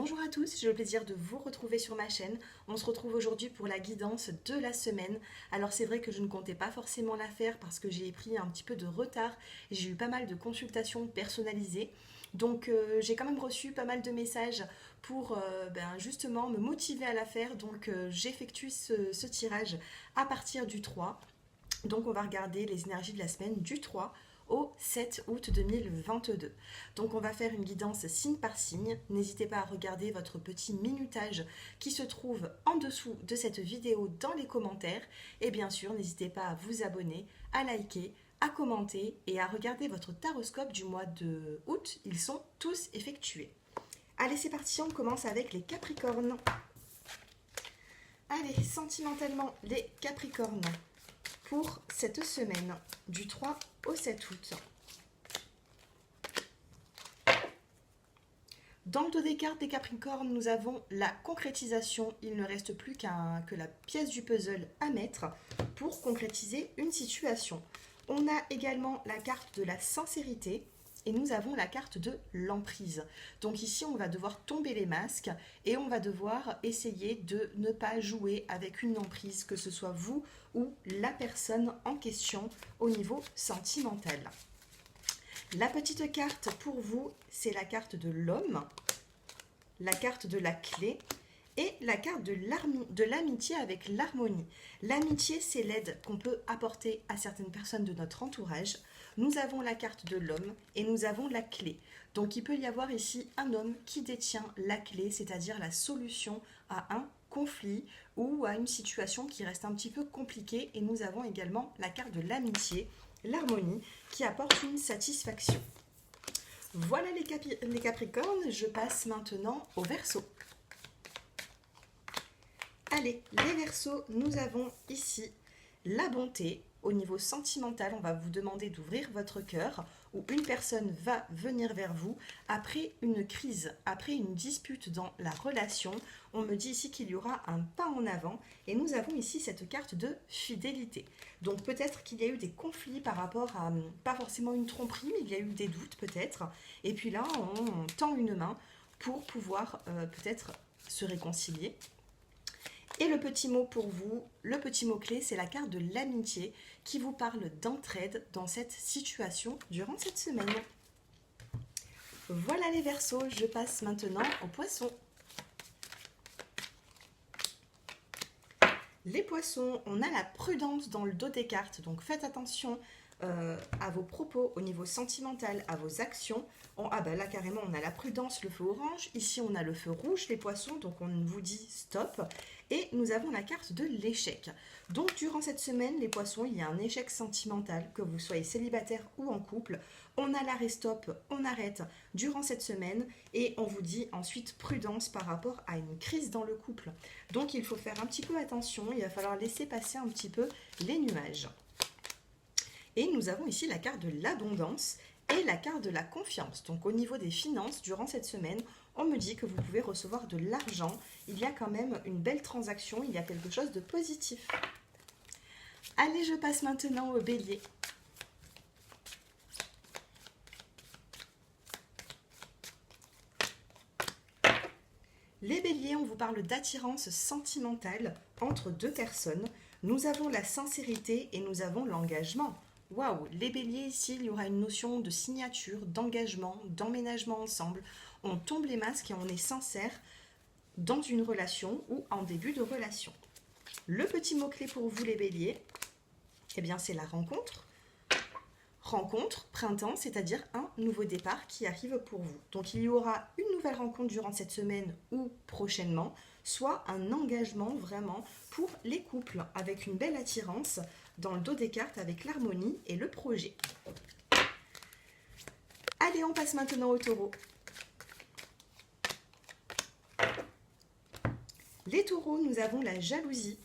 Bonjour à tous, j'ai le plaisir de vous retrouver sur ma chaîne. On se retrouve aujourd'hui pour la guidance de la semaine. Alors c'est vrai que je ne comptais pas forcément la faire parce que j'ai pris un petit peu de retard. J'ai eu pas mal de consultations personnalisées. Donc j'ai quand même reçu pas mal de messages pour justement me motiver à la faire. Donc j'effectue ce tirage à partir du 3. Donc on va regarder les énergies de la semaine du 3 au 7 août 2022. Donc on va faire une guidance signe par signe. N'hésitez pas à regarder votre petit minutage qui se trouve en dessous de cette vidéo dans les commentaires. Et bien sûr, n'hésitez pas à vous abonner, à liker, à commenter et à regarder votre taroscope du mois de août. Ils sont tous effectués. Allez, c'est parti, on commence avec les Capricornes. Allez, sentimentalement, les Capricornes pour cette semaine du 3 au 7 août. Dans le dos des cartes des Capricornes, nous avons la concrétisation. Il ne reste plus que la pièce du puzzle à mettre pour concrétiser une situation. On a également la carte de la sincérité et nous avons la carte de l'emprise. Donc ici, on va devoir tomber les masques et on va devoir essayer de ne pas jouer avec une emprise, que ce soit vous ou la personne en question au niveau sentimental. La petite carte pour vous, c'est la carte de l'homme, la carte de la clé et la carte de l'amitié avec l'harmonie. L'amitié, c'est l'aide qu'on peut apporter à certaines personnes de notre entourage. Nous avons la carte de l'homme et nous avons la clé. Donc il peut y avoir ici un homme qui détient la clé, c'est-à-dire la solution à un conflit ou à une situation qui reste un petit peu compliquée. Et nous avons également la carte de l'amitié, l'harmonie, qui apporte une satisfaction. Voilà les Capricornes, je passe maintenant au Verseau. Allez, les Verseaux, nous avons ici la bonté. Au niveau sentimental, on va vous demander d'ouvrir votre cœur où une personne va venir vers vous après une crise, après une dispute dans la relation. On me dit ici qu'il y aura un pas en avant et nous avons ici cette carte de fidélité. Donc peut-être qu'il y a eu des conflits par rapport à, pas forcément une tromperie, mais il y a eu des doutes peut-être. Et puis là, on tend une main pour pouvoir peut-être se réconcilier. Et le petit mot pour vous, le petit mot-clé, c'est la carte de l'amitié qui vous parle d'entraide dans cette situation durant cette semaine. Voilà les Verseaux, je passe maintenant aux Poissons. Les Poissons, on a la prudence dans le dos des cartes, donc faites attention à vos propos au niveau sentimental, à vos actions. Là carrément on a la prudence, le feu orange, ici on a le feu rouge, les Poissons, donc on vous dit stop. Et nous avons la carte de l'échec. Donc durant cette semaine, les Poissons, il y a un échec sentimental, que vous soyez célibataire ou en couple. On a l'arrêt stop, on arrête durant cette semaine et on vous dit ensuite prudence par rapport à une crise dans le couple. Donc il faut faire un petit peu attention, il va falloir laisser passer un petit peu les nuages. Et nous avons ici la carte de l'abondance et la carte de la confiance. Donc au niveau des finances, durant cette semaine, on me dit que vous pouvez recevoir de l'argent. Il y a quand même une belle transaction, il y a quelque chose de positif. Allez, je passe maintenant au Bélier. Les Béliers, on vous parle d'attirance sentimentale entre deux personnes. Nous avons la sincérité et nous avons l'engagement. Waouh, les Béliers, ici, il y aura une notion de signature, d'engagement, d'emménagement ensemble. On tombe les masques et on est sincère dans une relation ou en début de relation. Le petit mot-clé pour vous, les Béliers, eh bien, c'est la rencontre. Rencontre, printemps, c'est-à-dire un nouveau départ qui arrive pour vous. Donc, il y aura une nouvelle rencontre durant cette semaine ou prochainement, soit un engagement vraiment pour les couples avec une belle attirance dans le dos des cartes avec l'harmonie et le projet. Allez, on passe maintenant au Taureau. Les Taureaux, nous avons la jalousie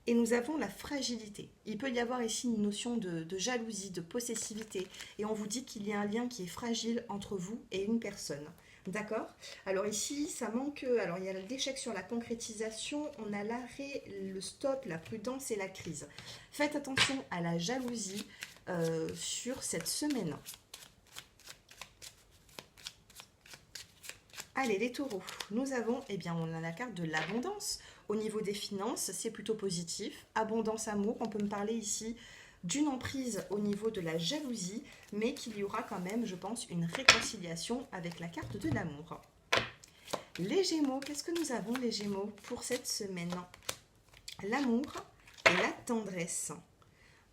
et nous avons la fragilité. Il peut y avoir ici une notion de jalousie, de possessivité et on vous dit qu'il y a un lien qui est fragile entre vous et une personne. D'accord? Alors ici, ça manque... Alors il y a l'échec sur la concrétisation, on a l'arrêt, le stop, la prudence et la crise. Faites attention à la jalousie sur cette semaine. Allez, les taureaux, nous avons, eh bien, on a la carte de l'abondance. Au niveau des finances, c'est plutôt positif. Abondance, amour, on peut me parler ici d'une emprise au niveau de la jalousie, mais qu'il y aura quand même, je pense, une réconciliation avec la carte de l'amour. Les Gémeaux, qu'est-ce que nous avons les Gémeaux pour cette semaine? L'amour et la tendresse.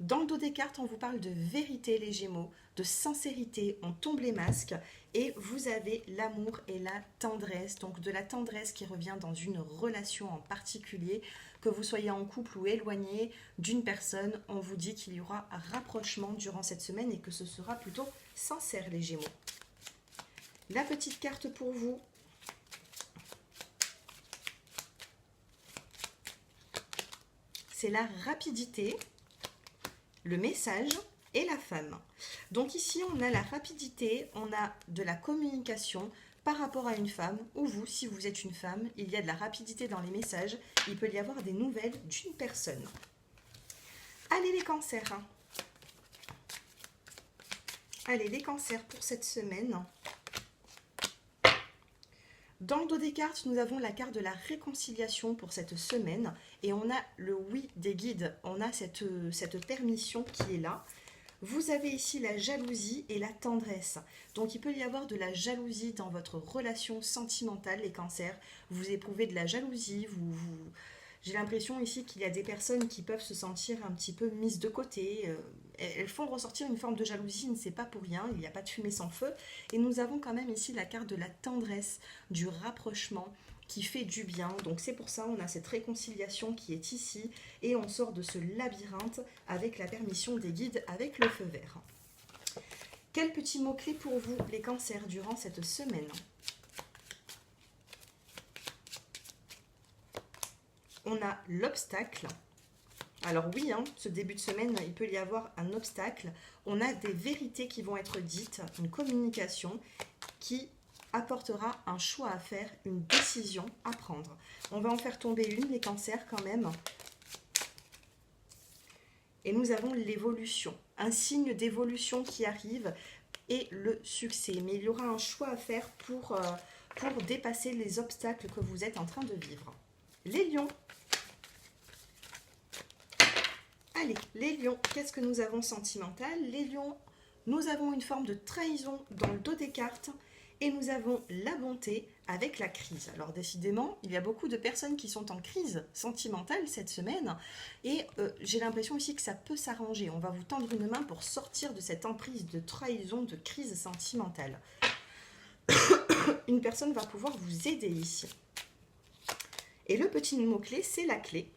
Dans le dos des cartes, on vous parle de vérité, les Gémeaux, de sincérité, on tombe les masques et vous avez l'amour et la tendresse. Donc de la tendresse qui revient dans une relation en particulier, que vous soyez en couple ou éloigné d'une personne, on vous dit qu'il y aura un rapprochement durant cette semaine et que ce sera plutôt sincère, les Gémeaux. La petite carte pour vous. C'est la rapidité, le message et la femme. Donc ici, on a la rapidité, on a de la communication par rapport à une femme, ou vous, si vous êtes une femme, il y a de la rapidité dans les messages, il peut y avoir des nouvelles d'une personne. Allez les cancers. Allez les cancers pour cette semaine. Dans le dos des cartes, nous avons la carte de la réconciliation pour cette semaine et on a le oui des guides, on a cette permission qui est là. Vous avez ici la jalousie et la tendresse. Donc il peut y avoir de la jalousie dans votre relation sentimentale, les cancers. Vous éprouvez de la jalousie, j'ai l'impression ici qu'il y a des personnes qui peuvent se sentir un petit peu mises de côté. Elles font ressortir une forme de jalousie, c'est pas pour rien, il n'y a pas de fumée sans feu. Et nous avons quand même ici la carte de la tendresse, du rapprochement qui fait du bien. Donc c'est pour ça on a cette réconciliation qui est ici et on sort de ce labyrinthe avec la permission des guides, avec le feu vert. Quel petit mot-clé pour vous, les cancers, durant cette semaine? On a l'obstacle. Alors oui, ce début de semaine, il peut y avoir un obstacle. On a des vérités qui vont être dites, une communication qui apportera un choix à faire, une décision à prendre. On va en faire tomber une, les cancers quand même. Et nous avons l'évolution, un signe d'évolution qui arrive et le succès. Mais il y aura un choix à faire pour dépasser les obstacles que vous êtes en train de vivre. Les lions. Allez, les lions, qu'est-ce que nous avons sentimental? Les lions, nous avons une forme de trahison dans le dos des cartes et nous avons la bonté avec la crise. Alors décidément, il y a beaucoup de personnes qui sont en crise sentimentale cette semaine et j'ai l'impression aussi que ça peut s'arranger. On va vous tendre une main pour sortir de cette emprise de trahison, de crise sentimentale. Une personne va pouvoir vous aider ici. Et le petit mot-clé, c'est la clé.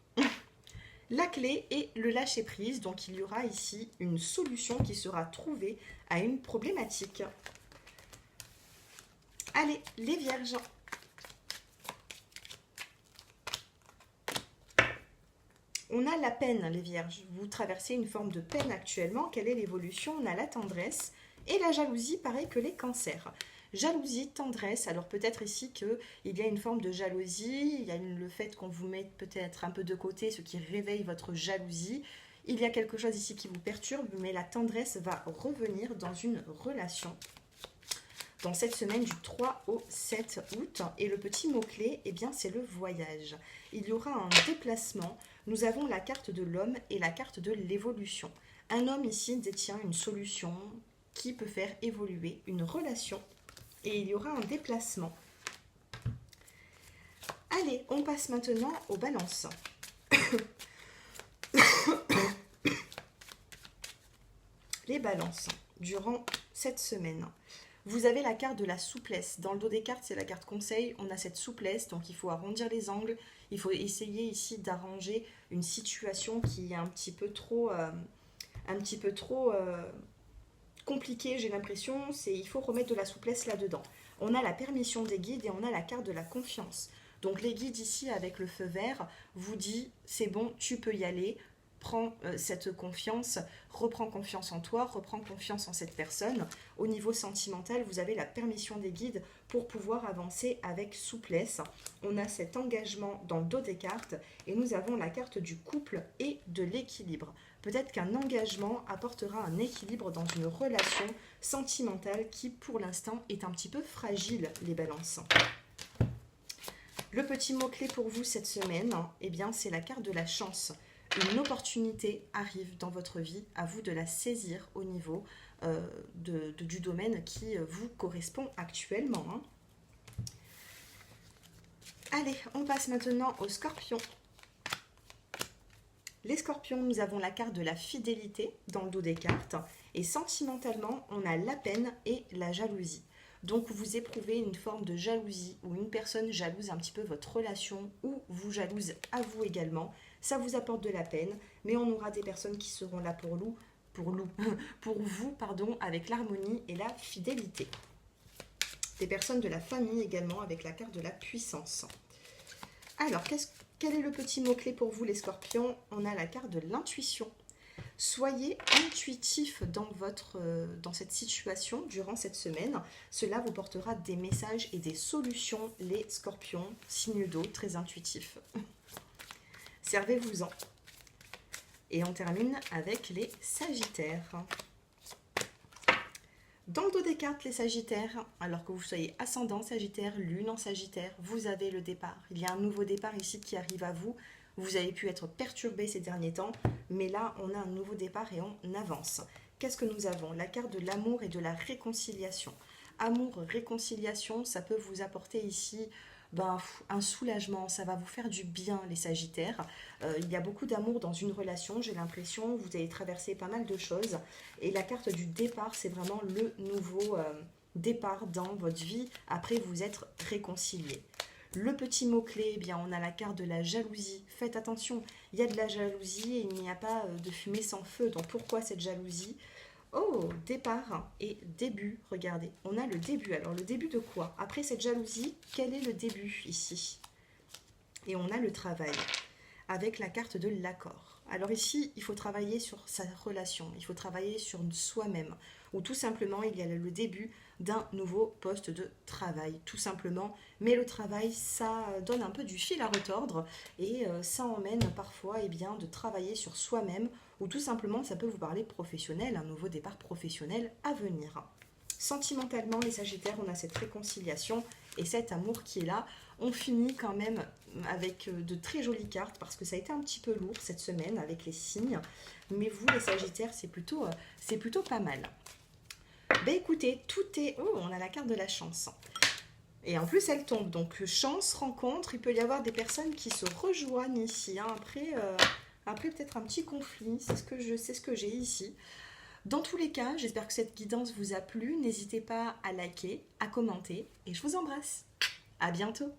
La clé est le lâcher-prise, donc il y aura ici une solution qui sera trouvée à une problématique. Allez, les vierges. On a la peine, les vierges. Vous traversez une forme de peine actuellement. Quelle est l'évolution? On a la tendresse et la jalousie, pareil que les cancers. Jalousie, tendresse, alors peut-être ici qu'il y a une forme de jalousie, il y a le fait qu'on vous mette peut-être un peu de côté, ce qui réveille votre jalousie. Il y a quelque chose ici qui vous perturbe, mais la tendresse va revenir dans une relation dans cette semaine du 3 au 7 août. Et le petit mot-clé, eh bien, c'est le voyage. Il y aura un déplacement. Nous avons la carte de l'homme et la carte de l'évolution. Un homme ici détient une solution qui peut faire évoluer une relation. Et il y aura un déplacement. Allez, on passe maintenant aux balances. Les balances, durant cette semaine. Vous avez la carte de la souplesse. Dans le dos des cartes, c'est la carte conseil. On a cette souplesse, donc il faut arrondir les angles. Il faut essayer ici d'arranger une situation qui est un petit peu trop compliqué, j'ai l'impression, il faut remettre de la souplesse là-dedans. On a la permission des guides et on a la carte de la confiance. Donc les guides ici avec le feu vert vous dit c'est bon, tu peux y aller, prends cette confiance, reprends confiance en toi, reprends confiance en cette personne. Au niveau sentimental, vous avez la permission des guides pour pouvoir avancer avec souplesse. On a cet engagement dans le dos des cartes et nous avons la carte du couple et de l'équilibre. Peut-être qu'un engagement apportera un équilibre dans une relation sentimentale qui pour l'instant est un petit peu fragile, les balances. Le petit mot-clé pour vous cette semaine, eh bien, c'est la carte de la chance. Une opportunité arrive dans votre vie, à vous de la saisir au niveau du domaine qui vous correspond actuellement. Allez, on passe maintenant aux scorpions. Les scorpions, nous avons la carte de la fidélité dans le dos des cartes. Et sentimentalement, on a la peine et la jalousie. Donc vous éprouvez une forme de jalousie ou une personne jalouse un petit peu votre relation ou vous jalouse à vous également. Ça vous apporte de la peine, mais on aura des personnes qui seront là pour vous, pardon, avec l'harmonie et la fidélité. Des personnes de la famille également avec la carte de la puissance. Alors, quel est le petit mot-clé pour vous les scorpions? On a la carte de l'intuition. Soyez intuitif dans cette situation durant cette semaine. Cela vous portera des messages et des solutions, les scorpions, signe d'eau, très intuitifs. Servez-vous-en. Et on termine avec les sagittaires. Dans le dos des cartes, les sagittaires, alors que vous soyez ascendant sagittaire, lune en sagittaire, vous avez le départ. Il y a un nouveau départ ici qui arrive à vous. Vous avez pu être perturbé ces derniers temps, mais là, on a un nouveau départ et on avance. Qu'est-ce que nous avons? La carte de l'amour et de la réconciliation. Amour, réconciliation, ça peut vous apporter ici un soulagement, ça va vous faire du bien les sagittaires. Il y a beaucoup d'amour dans une relation, j'ai l'impression, vous avez traversé pas mal de choses. Et la carte du départ, c'est vraiment le nouveau départ dans votre vie, après vous être réconciliés. Le petit mot-clé, eh bien, on a la carte de la jalousie. Faites attention, il y a de la jalousie et il n'y a pas de fumée sans feu. Donc pourquoi cette jalousie? Oh, départ et début, regardez, on a le début. Alors le début de quoi? Après cette jalousie, quel est le début ici? Et on a le travail avec la carte de l'accord. Alors ici, il faut travailler sur sa relation, il faut travailler sur soi-même. Ou tout simplement, il y a le début d'un nouveau poste de travail, tout simplement. Mais le travail, ça donne un peu du fil à retordre et ça emmène parfois de travailler sur soi-même ou tout simplement, ça peut vous parler professionnel, un nouveau départ professionnel à venir. Sentimentalement, les sagittaires, on a cette réconciliation et cet amour qui est là. On finit quand même avec de très jolies cartes parce que ça a été un petit peu lourd cette semaine avec les signes. Mais vous, les sagittaires, c'est plutôt pas mal. Ben écoutez, tout est... Oh, on a la carte de la chance. Et en plus, elle tombe. Donc, chance, rencontre, il peut y avoir des personnes qui se rejoignent ici. Après peut-être un petit conflit, c'est ce que j'ai ici. Dans tous les cas, j'espère que cette guidance vous a plu. N'hésitez pas à liker, à commenter. Et je vous embrasse. À bientôt.